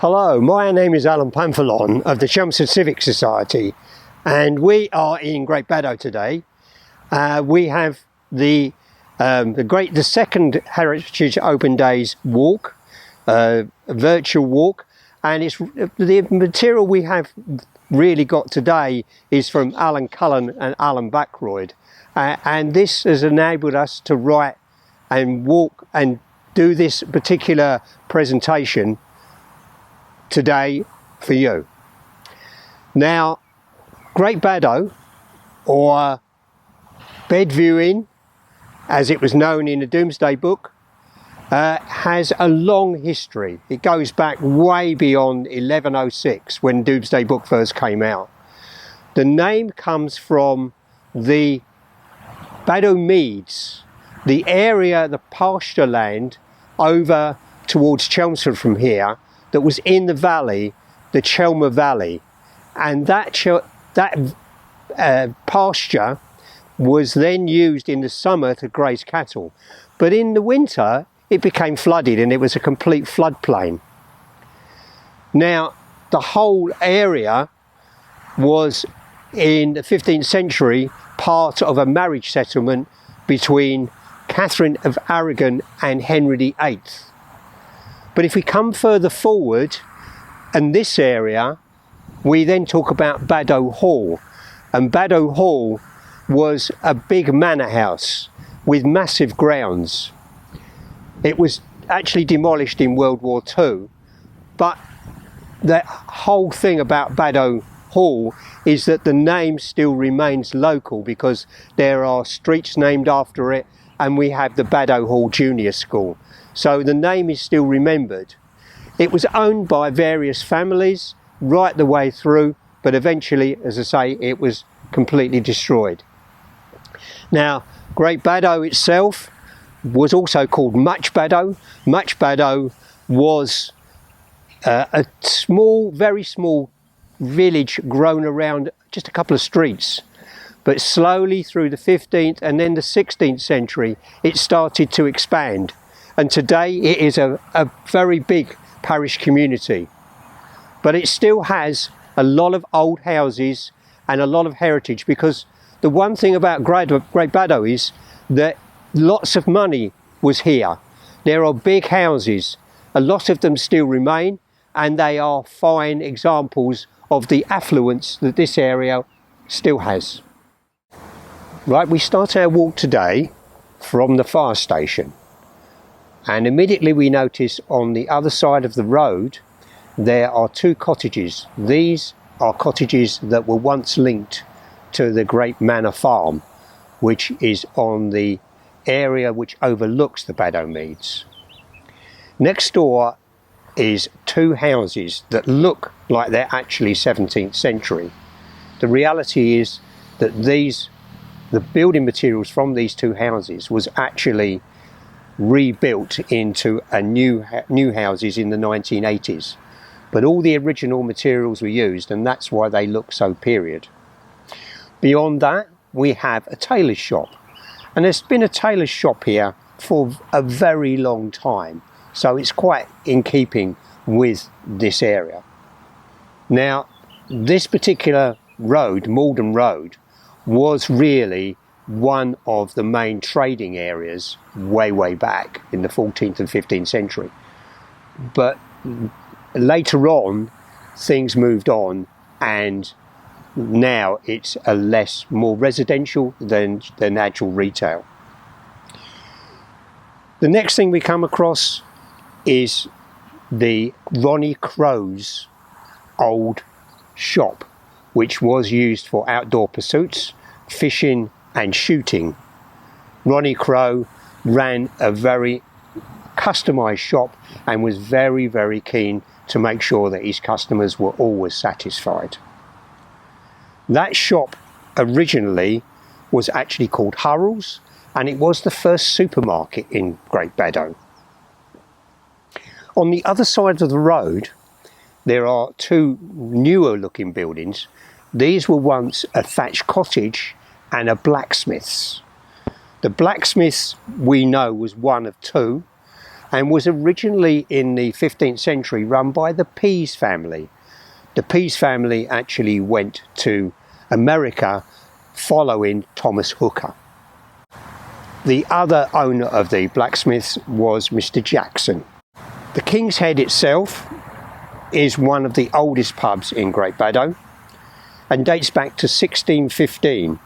Hello, my name is Alan Pamphilon of the Chelmsford Civic Society, and we are in Great Baddow today. We have the second Heritage Open Days walk, a virtual walk, and it's the material we have really got today is from Alan Cullen and Alan Backroyd, and this has enabled us to write and walk and do this particular presentation today for you. Now, Great Baddow, or Bed Viewing, as it was known in the Domesday Book, has a long history. It goes back way beyond 1106 when Domesday Book first came out. The name comes from the Baddow Meads, the area, the pasture land over towards Chelmsford from here, that was in the valley, the Chelmer Valley, and that pasture was then used in the summer to graze cattle, but in the winter it became flooded and it was a complete floodplain. Now, the whole area was in the 15th century part of a marriage settlement between Catherine of Aragon and Henry VIII. But if we come further forward, and this area, we then talk about Baddow Hall. And Baddow Hall was a big manor house with massive grounds. It was actually demolished in World War II. But the whole thing about Baddow Hall is that the name still remains local because there are streets named after it, and we have the Baddow Hall Junior School. So the name is still remembered. It was owned by various families right the way through, but eventually, as I say, it was completely destroyed. Now, Great Baddow itself was also called Much Baddow. Much Baddow was a small, very small village grown around just a couple of streets. But slowly through the 15th and then the 16th century, it started to expand. And today it is a very big parish community. But it still has a lot of old houses and a lot of heritage, because the one thing about Great Baddow is that lots of money was here. There are big houses. A lot of them still remain, and they are fine examples of the affluence that this area still has. Right, we start our walk today from the fire station. And immediately we notice on the other side of the road there are two cottages. These are cottages that were once linked to the Great Manor Farm, which is on the area which overlooks the Baddow Meads. Next door is two houses that look like they're actually 17th century. The reality is that the building materials from these two houses was actually rebuilt into new houses in the 1980s, but all the original materials were used, and that's why they look so period. Beyond that, we have a tailor's shop, and there's been a tailor's shop here for a very long time, so it's quite in keeping with this area. Now, this particular road, Malden Road, was really one of the main trading areas way back in the 14th and 15th century. But later on, things moved on, and now it's more residential than actual retail. The next thing we come across is the Ronnie Crow's old shop, which was used for outdoor pursuits, fishing and shooting. Ronnie Crow ran a very customised shop and was very keen to make sure that his customers were always satisfied. That shop originally was actually called Hurrell's, and it was the first supermarket in Great Baddow. On the other side of the road there are two newer looking buildings. These were once a thatched cottage and a blacksmith's. The blacksmith's, we know, was one of two, and was originally in the 15th century run by the Pease family. The Pease family actually went to America following Thomas Hooker. The other owner of the blacksmiths was Mr. Jackson. The King's Head itself is one of the oldest pubs in Great Baddow and dates back to 1615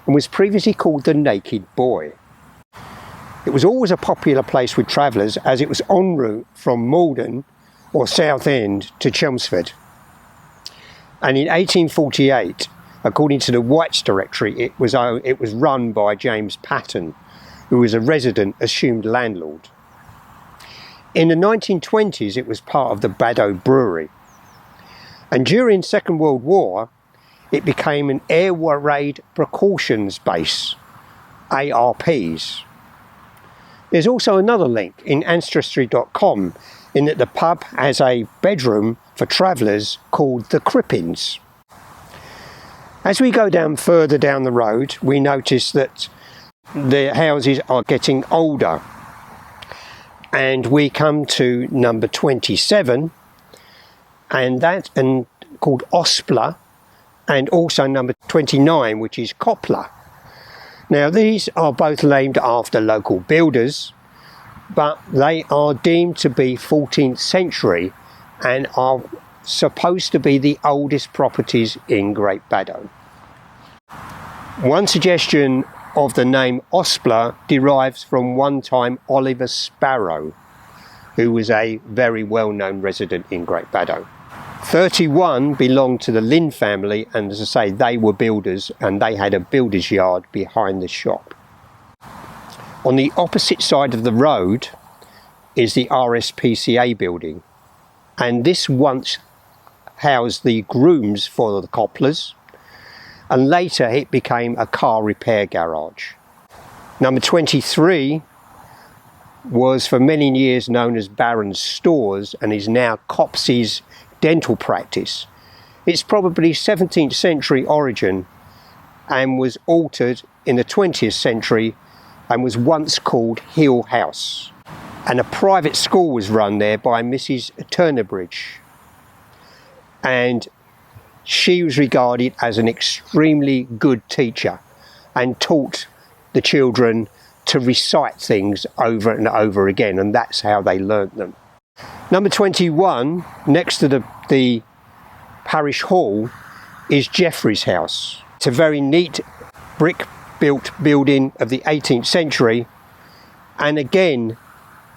and was previously called the Naked Boy. It was always a popular place with travellers as it was en route from Malden or Southend to Chelmsford. And in 1848, according to the White's Directory, it was run by James Patton, who was a resident assumed landlord. In the 1920s, it was part of the Baddow Brewery. And during Second World War, it became an Air Raid Precautions Base, ARPs. There's also another link in ancestry.com in that the pub has a bedroom for travellers called the Crippins. As we go down further down the road, we notice that the houses are getting older. And we come to number 27, and called Ospler, and also number 29, which is Copler. Now these are both named after local builders, but they are deemed to be 14th century and are supposed to be the oldest properties in Great Baddow. One suggestion of the name Ospler derives from one-time Oliver Sparrow, who was a very well-known resident in Great Baddow. 31 belonged to the Lynn family, and as I say, they were builders and they had a builder's yard behind the shop. On the opposite side of the road is the RSPCA building, and this once housed the grooms for the Coplers, and later it became a car repair garage. Number 23 was for many years known as Barron's Stores and is now Copsey's dental practice. It's probably 17th century origin and was altered in the 20th century and was once called Hill House. And a private school was run there by Mrs. Turnabridge. And she was regarded as an extremely good teacher and taught the children to recite things over and over again, and that's how they learnt them. Number 21, next to the parish hall, is Geoffrey's house. It's a very neat brick-built building of the 18th century, and again,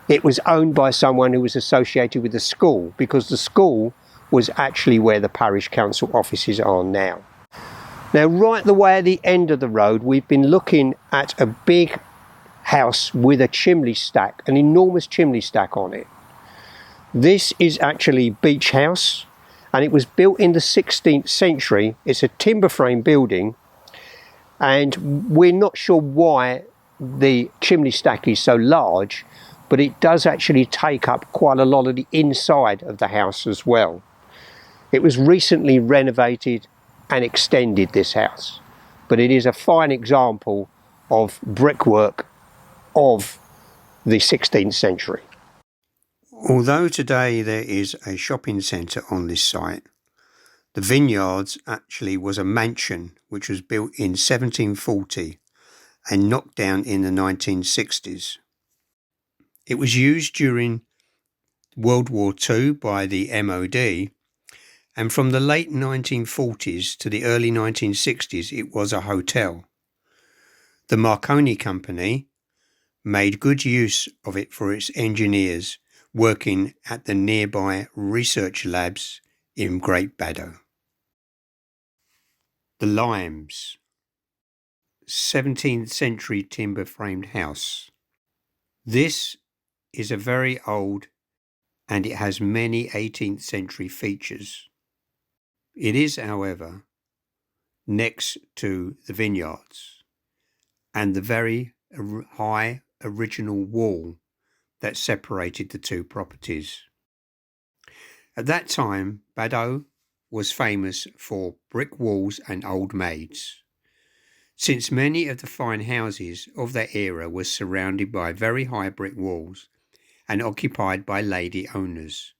it was owned by someone who was associated with the school, because the school was actually where the parish council offices are now. Now, right the way at the end of the road, we've been looking at a big house with a chimney stack, an enormous chimney stack on it. This is actually Beach House, and it was built in the 16th century. It's a timber frame building, and we're not sure why the chimney stack is so large, but it does actually take up quite a lot of the inside of the house as well. It was recently renovated and extended, this house, but it is a fine example of brickwork of the 16th century. Although today there is a shopping centre on this site, the Vineyards actually was a mansion which was built in 1740 and knocked down in the 1960s. It was used during World War II by the MOD, and from the late 1940s to the early 1960s it was a hotel. The Marconi Company made good use of it for its engineers working at the nearby research labs in Great Baddow. The Limes, 17th century timber framed house. This is a very old and it has many 18th century features. It is, however, next to the Vineyards and the very high original wall that separated the two properties. At that time, Baddow was famous for brick walls and old maids, since many of the fine houses of that era were surrounded by very high brick walls and occupied by lady owners.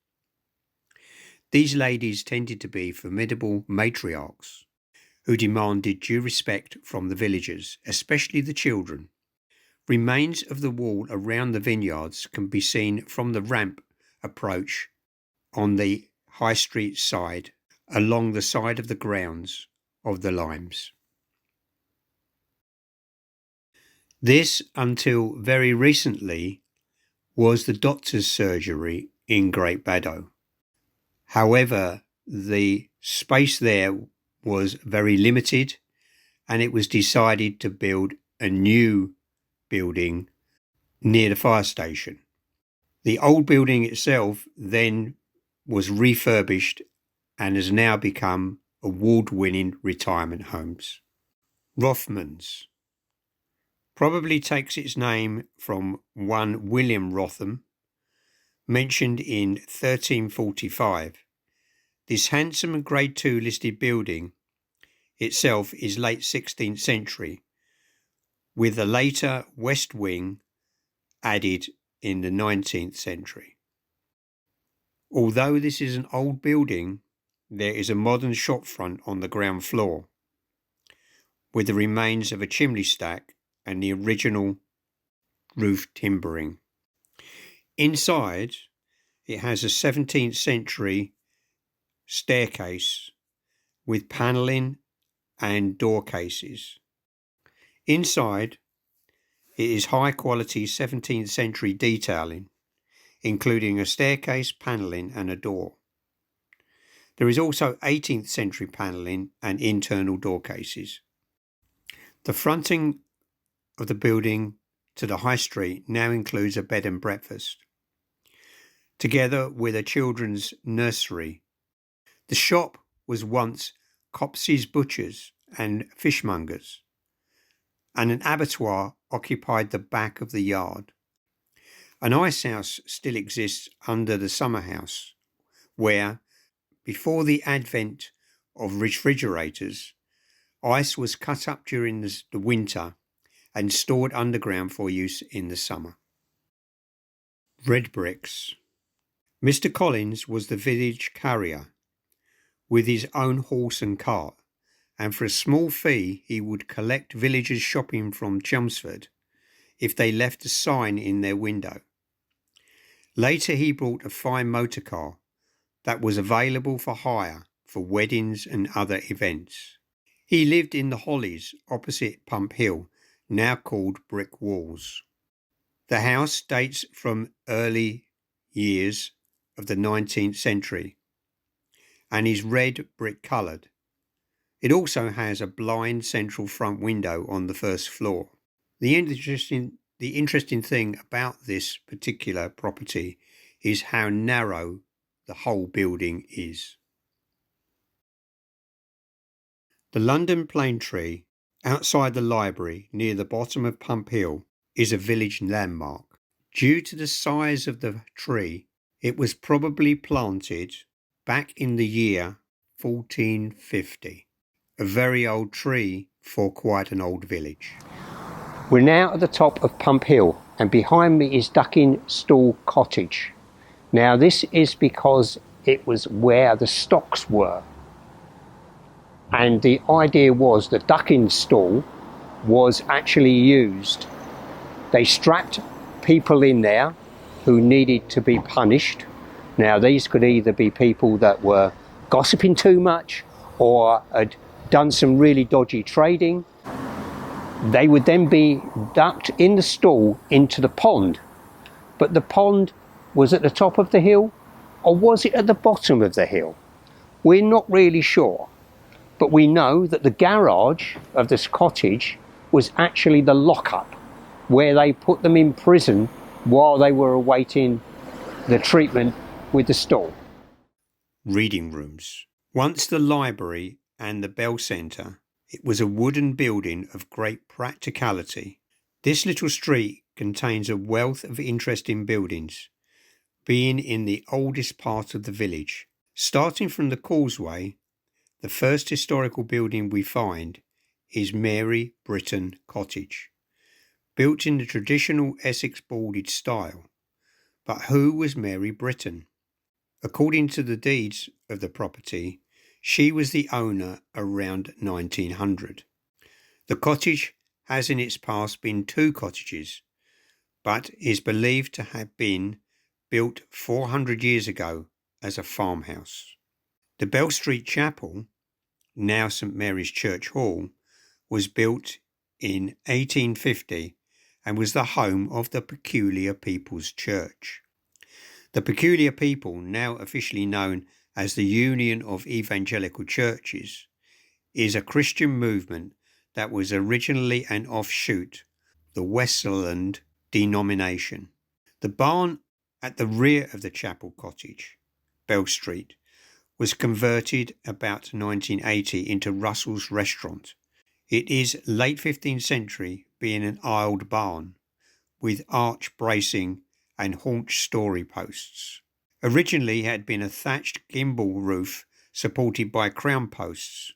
These ladies tended to be formidable matriarchs who demanded due respect from the villagers, especially the children. Remains of the wall around the vineyards can be seen from the ramp approach on the High Street side, along the side of the grounds of the Limes. This, until very recently, was the doctor's surgery in Great Baddow. However, the space there was very limited, and it was decided to build a new building near the fire station. The old building itself then was refurbished and has now become award-winning retirement homes. Rothmans probably takes its name from one William Rotham, mentioned in 1345. This handsome Grade II listed building itself is late 16th century, with a later west wing added in the 19th century. Although this is an old building, there is a modern shop front on the ground floor, with the remains of a chimney stack and the original roof timbering. Inside, it has a 17th century staircase with panelling and door cases. Inside, it is high quality 17th century detailing, including a staircase, panelling and a door. There is also 18th century panelling and internal door cases. The fronting of the building to the high street now includes a bed and breakfast, together with a children's nursery. The shop was once Copsey's Butchers and Fishmongers, and an abattoir occupied the back of the yard. An ice house still exists under the summer house, where, before the advent of refrigerators, ice was cut up during the winter and stored underground for use in the summer. Red bricks. Mr. Collins was the village carrier, with his own horse and cart, and for a small fee he would collect villagers shopping from Chelmsford if they left a sign in their window. Later he bought a fine motor car that was available for hire for weddings and other events. He lived in the Hollies opposite Pump Hill, now called Brick Walls. The house dates from early years of the 19th century and is red brick coloured. It also has a blind central front window on the first floor. The interesting thing about this particular property is how narrow the whole building is. The London plane tree outside the library near the bottom of Pump Hill is a village landmark. Due to the size of the tree, it was probably planted back in the year 1450. A very old tree for quite an old village. We're now at the top of Pump Hill, and behind me is Ducking Stall Cottage. Now this is because it was where the stocks were, and the idea was the ducking stall was actually used. They strapped people in there who needed to be punished. Now these could either be people that were gossiping too much or had done some really dodgy trading. They would then be ducked in the stall into the pond. But the pond was at the top of the hill, or was it at the bottom of the hill? We're not really sure. But we know that the garage of this cottage was actually the lockup, where they put them in prison while they were awaiting the treatment with the stall. Reading rooms. Once the library and the Bell Centre, it was a wooden building of great practicality. This little street contains a wealth of interesting buildings, being in the oldest part of the village. Starting from the causeway, the first historical building we find is Mary Britton Cottage, built in the traditional Essex boarded style, But who was Mary Britton? According to the deeds of the property, she was the owner around 1900. The cottage has in its past been 2 cottages, but is believed to have been built 400 years ago as a farmhouse. The Bell Street Chapel, now St Mary's Church Hall, was built in 1850 and was the home of the Peculiar People's Church. The Peculiar People, now officially known as the Union of Evangelical Churches, is a Christian movement that was originally an offshoot, the Wesleyan denomination. The barn at the rear of the chapel cottage, Bell Street, was converted about 1980 into Russell's Restaurant. It is late 15th century, being an aisled barn with arch bracing and haunch story posts. Originally had been a thatched gimble roof supported by crown posts.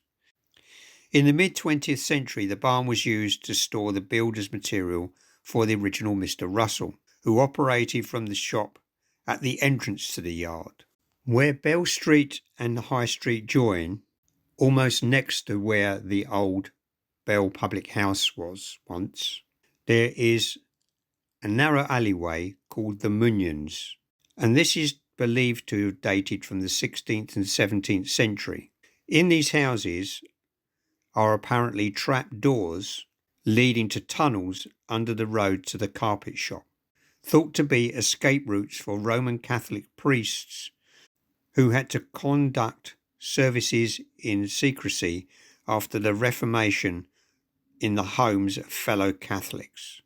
In the mid-20th century, the barn was used to store the builder's material for the original Mr. Russell, who operated from the shop at the entrance to the yard. Where Bell Street and the High Street join, almost next to where the old Bell Public House was once, there is a narrow alleyway called the Manors, and this is believed to have dated from the 16th and 17th century. In these houses are apparently trap doors leading to tunnels under the road to the carpet shop, thought to be escape routes for Roman Catholic priests who had to conduct services in secrecy after the Reformation in the homes of fellow Catholics.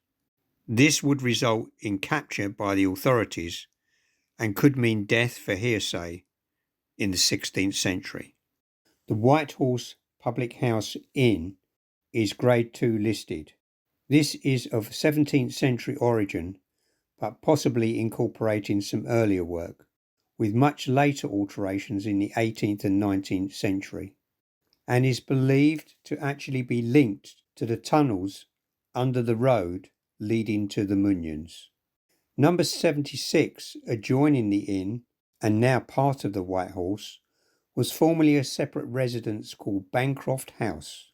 This would result in capture by the authorities and could mean death for heresy in the 16th century. The White Horse Public House Inn is Grade 2 listed. This is of 17th century origin, but possibly incorporating some earlier work, with much later alterations in the 18th and 19th century, and is believed to actually be linked to the tunnels under the road leading to the Manors. Number 76, adjoining the inn and now part of the White Horse, was formerly a separate residence called Bancroft House.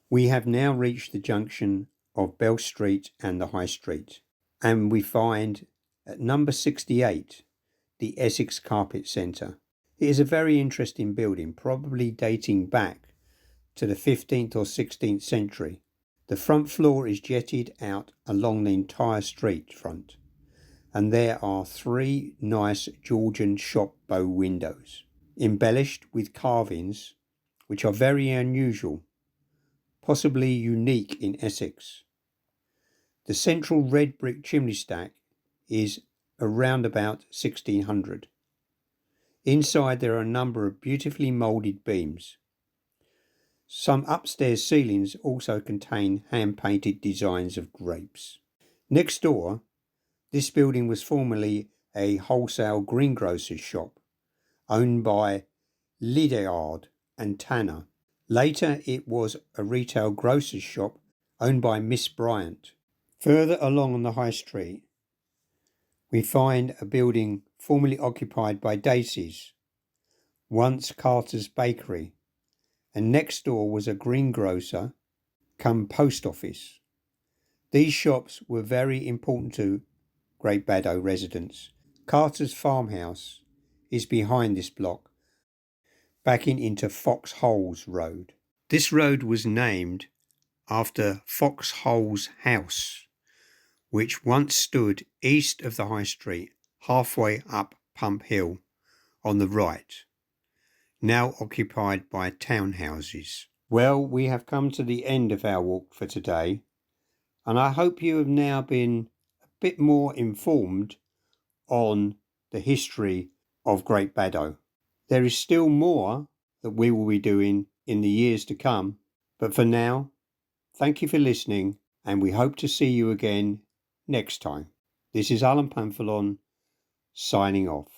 We have now reached the junction of Bell Street and the High Street, and we find at number 68 the Essex Carpet Centre. It is a very interesting building, probably dating back to the 15th or 16th century. The front floor is jetted out along the entire street front, and there are 3 nice Georgian shop bow windows, embellished with carvings which are very unusual, possibly unique in Essex. The central red brick chimney stack is around about 1600. Inside there are a number of beautifully moulded beams. Some upstairs ceilings also contain hand-painted designs of grapes. Next door, this building was formerly a wholesale greengrocer's shop owned by Lydiard and Tanner. Later it was a retail grocer's shop owned by Miss Bryant. Further along on the High Street, we find a building formerly occupied by Dacey's, once Carter's Bakery, and next door was a greengrocer come post office. These shops were very important to Great Baddow residents. Carter's farmhouse is behind this block, backing into Foxholes Road. This road was named after Foxholes House, which once stood east of the High Street, halfway up Pump Hill on the right, now occupied by townhouses. Well, we have come to the end of our walk for today, and I hope you have now been a bit more informed on the history of Great Baddow. There is still more that we will be doing in the years to come, but for now, thank you for listening, and we hope to see you again next time. This is Alan Pamphilon signing off.